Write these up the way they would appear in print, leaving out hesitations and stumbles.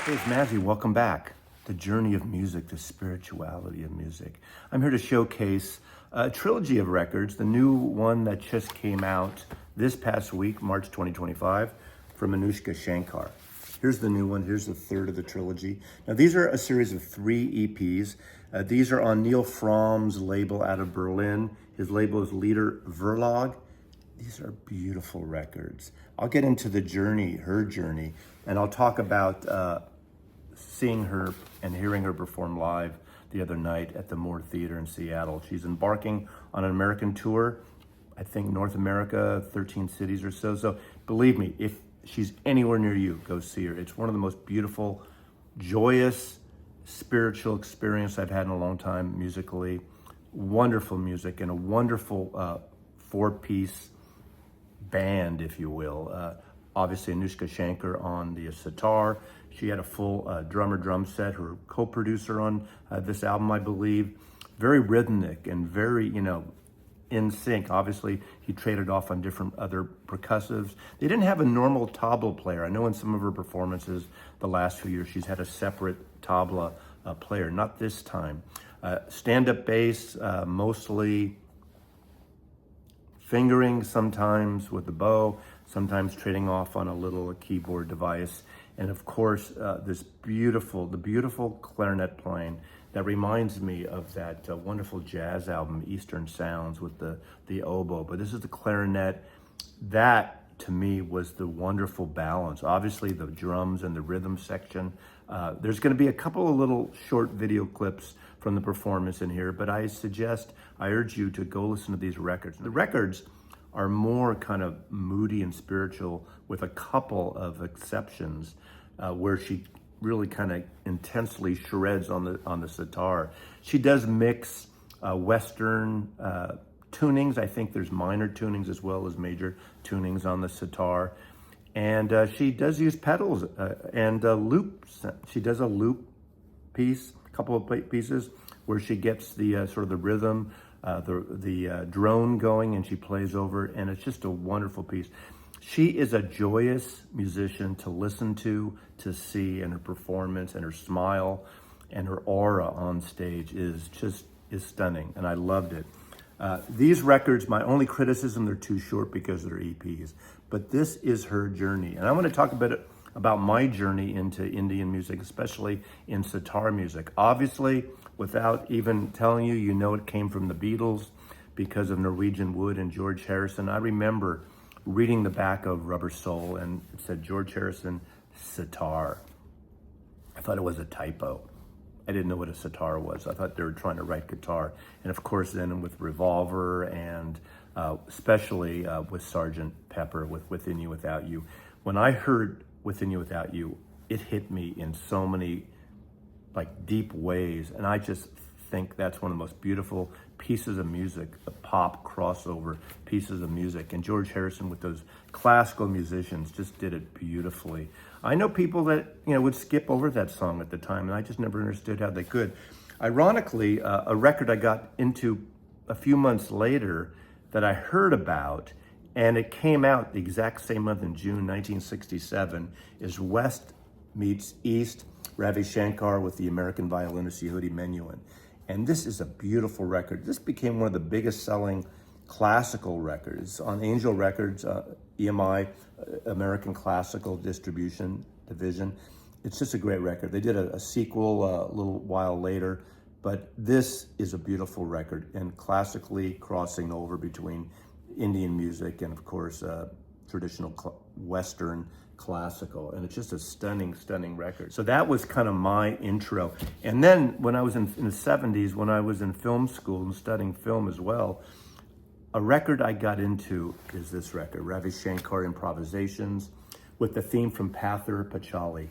Hey, it's Mazzy. Welcome back. The journey of music, the spirituality of music. I'm here to showcase a trilogy of records, the new one that just came out this past week, March 2025, from Anoushka Shankar. Here's the new one. Here's the third of the trilogy. Now, these are a series of 3 EPs. These are on Neil Fromm's label out of Berlin. His label is Lieder Verlag. These are beautiful records. I'll get into the journey, her journey, and I'll talk about seeing her and hearing her perform live the other night at the Moore Theater in Seattle. She's embarking on an American tour, I think North America, 13 cities or so. So believe me, if she's anywhere near you, go see her. It's one of the most beautiful, joyous, spiritual experience I've had in a long time musically. Wonderful music and a wonderful 4-piece band, if you will. Obviously, Anoushka Shankar on the sitar. She had a full drummer drum set, her co-producer on this album, I believe. Very rhythmic and very, in sync. Obviously, he traded off on different other percussives. They didn't have a normal tabla player. I know in some of her performances the last few years, she's had a separate tabla player, not this time. Stand-up bass, mostly fingering sometimes with the bow, sometimes trading off on a little keyboard device. And of course, the beautiful clarinet playing that reminds me of that wonderful jazz album, Eastern Sounds, with the oboe. But this is the clarinet. That, to me, was the wonderful balance. Obviously, the drums and the rhythm section. There's going to be a couple of little short video clips from the performance in here, but I urge you to go listen to these records. The records are more kind of moody and spiritual, with a couple of exceptions where she really kind of intensely shreds on the sitar. She does mix Western tunings. I think there's minor tunings as well as major tunings on the sitar. And she does use pedals and loops. She does a loop piece, a couple of pieces where she gets the sort of the rhythm, the drone going, and she plays over it, and it's just a wonderful piece. She is a joyous musician to listen to see, and her performance and her smile and her aura on stage is stunning, and I loved it. These records, my only criticism, they're too short because they're EPs, but this is her journey. And I want to talk a bit about my journey into Indian music, especially in sitar music. Obviously, without even telling you, it came from the Beatles because of Norwegian Wood and George Harrison. I remember reading the back of Rubber Soul, and it said George Harrison sitar. I thought it was a typo. I didn't know what a sitar was. I thought they were trying to write guitar. And of course, then with Revolver and especially with Sgt. Pepper, with Within You, Without You. When I heard Within You, Without You, it hit me in so many deep ways. And I just think that's one of the most beautiful pieces of music, the pop crossover pieces of music. And George Harrison with those classical musicians just did it beautifully. I know people that, would skip over that song at the time, and I just never understood how they could. Ironically, a record I got into a few months later that I heard about, and it came out the exact same month in June 1967, is West Meets East, Ravi Shankar with the American violinist Yehudi Menuhin. And this is a beautiful record. This became one of the biggest selling classical records on Angel Records, EMI, American Classical Distribution Division. It's just a great record. They did a sequel a little while later, but this is a beautiful record, and classically crossing over between Indian music and, of course, traditional Western classical. And it's just a stunning record. So that was kind of my intro. And then when I was in the 70s, when I was in film school and studying film as well, a record I got into is this record, Ravi Shankar Improvisations, with the theme from Pather Panchali.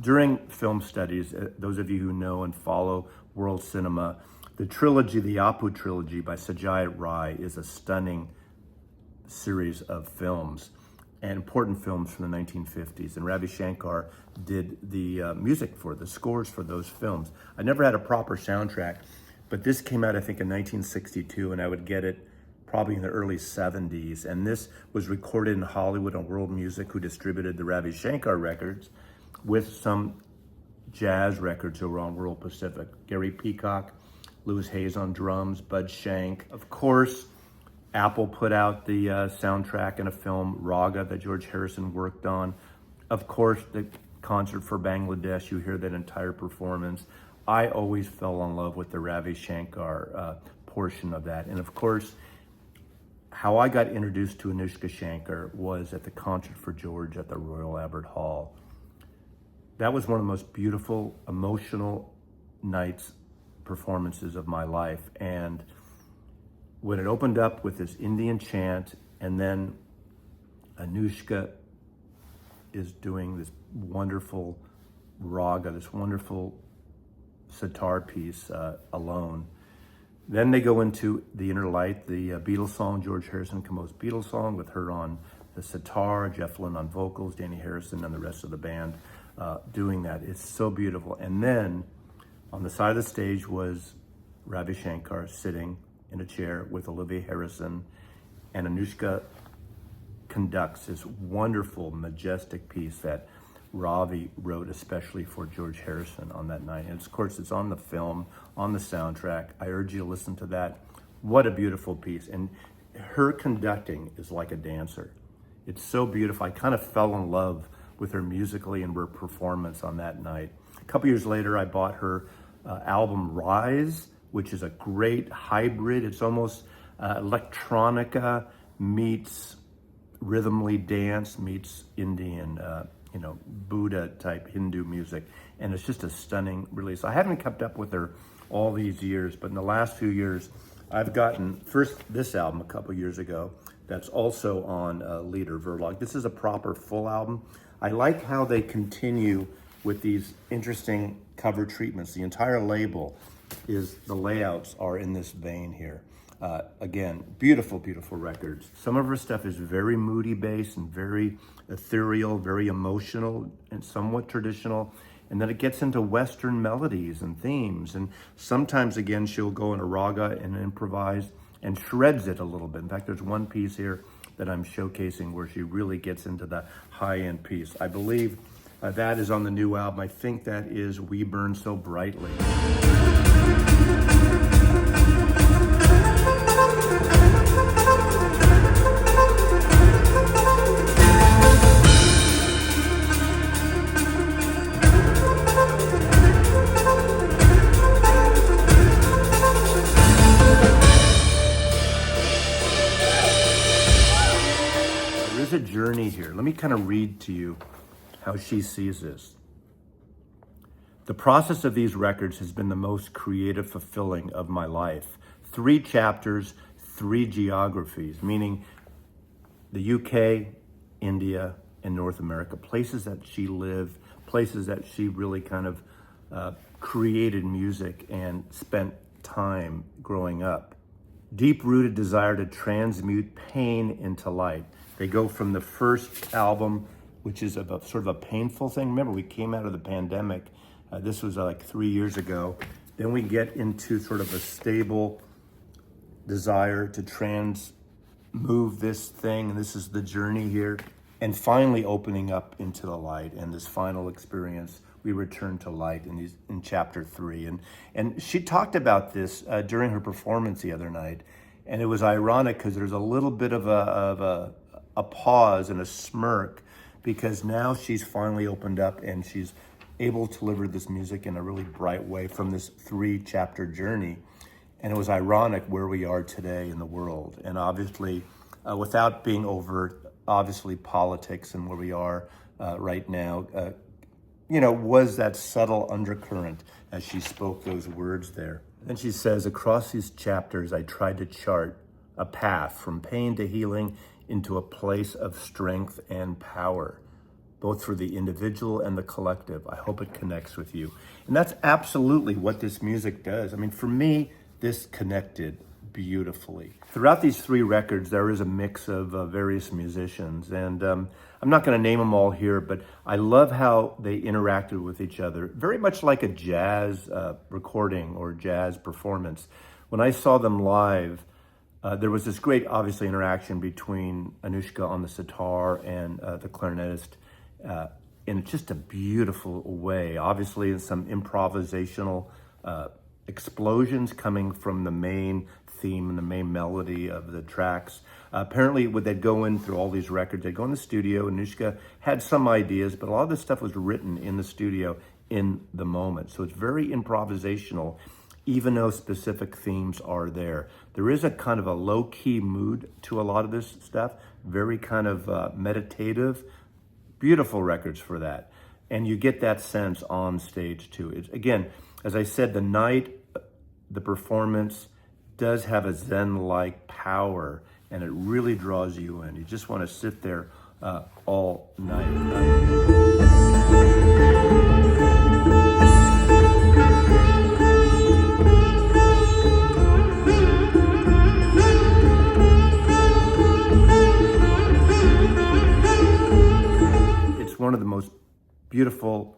During film studies, those of you who know and follow world cinema, the trilogy, the Apu trilogy by Sajai Rai, is a stunning series of films, and important films from the 1950s. And Ravi Shankar did the music for the scores for those films. I never had a proper soundtrack, but this came out, I think, in 1962, and I would get it probably in the early 70s. And this was recorded in Hollywood on World Music, who distributed the Ravi Shankar records. with some jazz records over on Rural Pacific. Gary Peacock, Louis Hayes on drums, Bud Shank. Of course, Apple put out the soundtrack in a film, Raga, that George Harrison worked on. Of course, the concert for Bangladesh, you hear that entire performance. I always fell in love with the Ravi Shankar portion of that. And of course, how I got introduced to Anoushka Shankar was at the concert for George at the Royal Albert Hall. That was one of the most beautiful, emotional nights, performances of my life. And when it opened up with this Indian chant, and then Anoushka is doing this wonderful raga, this wonderful sitar piece alone. Then they go into The Inner Light, the Beatles song, George Harrison composed Beatles song, with her on the sitar, Jeff Lynne on vocals, Danny Harrison and the rest of the band doing that. It's so beautiful. And then on the side of the stage was Ravi Shankar sitting in a chair with Olivia Harrison, and Anoushka conducts this wonderful, majestic piece that Ravi wrote especially for George Harrison on that night. And of course, it's on the film, on the soundtrack. I urge you to listen to that. What a beautiful piece. And her conducting is like a dancer. It's so beautiful. I kind of fell in love with her musically and her performance on that night. A couple years later, I bought her album Rise, which is a great hybrid. It's almost electronica meets rhythmly dance meets Indian, Buddha type Hindu music. And it's just a stunning release. I haven't kept up with her all these years, but in the last few years, I've gotten first this album a couple years ago that's also on Leader Verlog. This is a proper full album. I like how they continue with these interesting cover treatments. The entire label the layouts are in this vein here. Again, beautiful, beautiful records. Some of her stuff is very moody based and very ethereal, very emotional and somewhat traditional. And then it gets into Western melodies and themes. And sometimes, again, she'll go in a raga and improvise and shreds it a little bit. In fact, there's one piece here that I'm showcasing where she really gets into the high-end piece. I believe that is on the new album. I think that is We Burn So Brightly. There's a journey here. Let me kind of read to you how she sees this. The process of these records has been the most creative, fulfilling of my life. 3 chapters, 3 geographies, meaning the UK, India, and North America, places that she lived, places that she really kind of created music and spent time growing up. Deep-rooted desire to transmute pain into light. They go from the first album, which is sort of a painful thing. Remember, we came out of the pandemic. This was like 3 years ago. Then we get into sort of a stable desire to move this thing, and this is the journey here. And finally opening up into the light, and this final experience, we return to light in chapter 3. And she talked about this during her performance the other night. And it was ironic because there's a little bit of a pause and a smirk, because now she's finally opened up and she's able to deliver this music in a really bright way from this 3-chapter journey. And it was ironic where we are today in the world. And obviously, without being overt, obviously politics and where we are right now, was that subtle undercurrent as she spoke those words there. And she says, across these chapters, I tried to chart a path from pain to healing into a place of strength and power, both for the individual and the collective. I hope it connects with you. And that's absolutely what this music does. I mean, for me, this connected beautifully. Throughout these 3 records, there is a mix of various musicians. And I'm not going to name them all here, but I love how they interacted with each other, very much like a jazz recording or jazz performance. When I saw them live, there was this great, obviously, interaction between Anoushka on the sitar and the clarinetist in just a beautiful way. Obviously, some improvisational explosions coming from the main theme and the main melody of the tracks. Apparently, when they'd go in through all these records, they'd go in the studio. Anoushka had some ideas, but a lot of this stuff was written in the studio in the moment. So it's very improvisational, even though specific themes are there. There is a kind of a low-key mood to a lot of this stuff, very kind of meditative, beautiful records for that. And you get that sense on stage too. It's, again, as I said, the night, the performance does have a Zen-like power, and it really draws you in. You just want to sit there all night. It's one of the most beautiful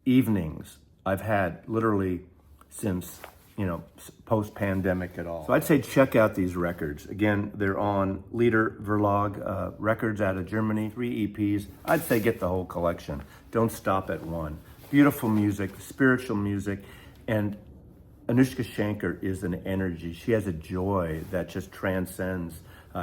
evenings I've had literally since, post-pandemic at all. So I'd say check out these records. Again, they're on Lieder Verlag Records out of Germany, 3 EPs. I'd say get the whole collection. Don't stop at one. Beautiful music, spiritual music, and Anoushka Shankar is an energy. She has a joy that just transcends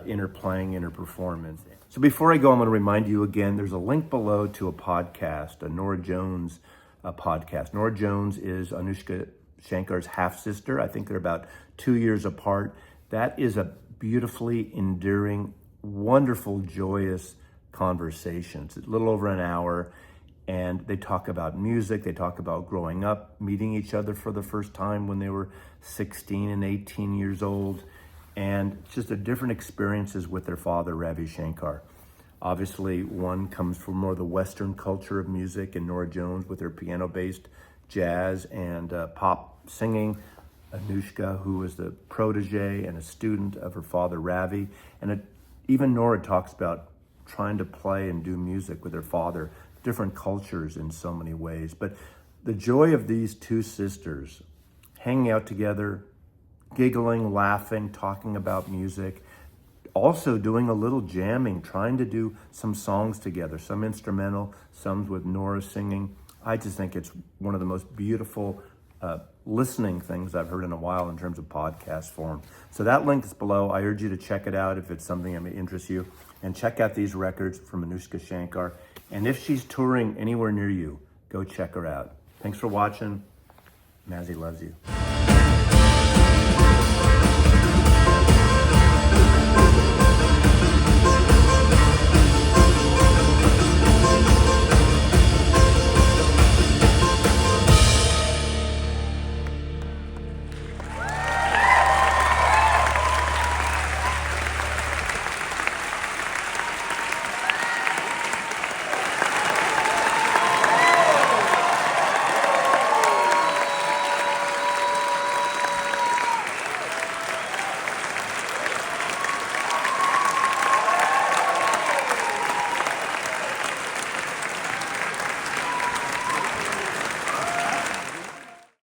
in her playing, in her performance. So before I go, I'm going to remind you again, there's a link below to a podcast, a Norah Jones podcast. Norah Jones is Anoushka Shankar's half-sister. I think they're about 2 years apart. That is a beautifully endearing, wonderful, joyous conversation. It's a little over an hour, and they talk about music. They talk about growing up, meeting each other for the first time when they were 16 and 18 years old, and just the different experiences with their father, Ravi Shankar. Obviously, one comes from more the Western culture of music, and Norah Jones with her piano-based jazz and pop singing. Anoushka, who was the protege and a student of her father, Ravi. And even Norah talks about trying to play and do music with her father, different cultures in so many ways. But the joy of these two sisters hanging out together, giggling, laughing, talking about music, also doing a little jamming, trying to do some songs together, some instrumental, some with Norah singing. I just think it's one of the most beautiful listening things I've heard in a while in terms of podcast form. So that link is below. I urge you to check it out if it's something that may interest you. And check out these records from Anoushka Shankar. And if she's touring anywhere near you, go check her out. Thanks for watching. Mazzy loves you.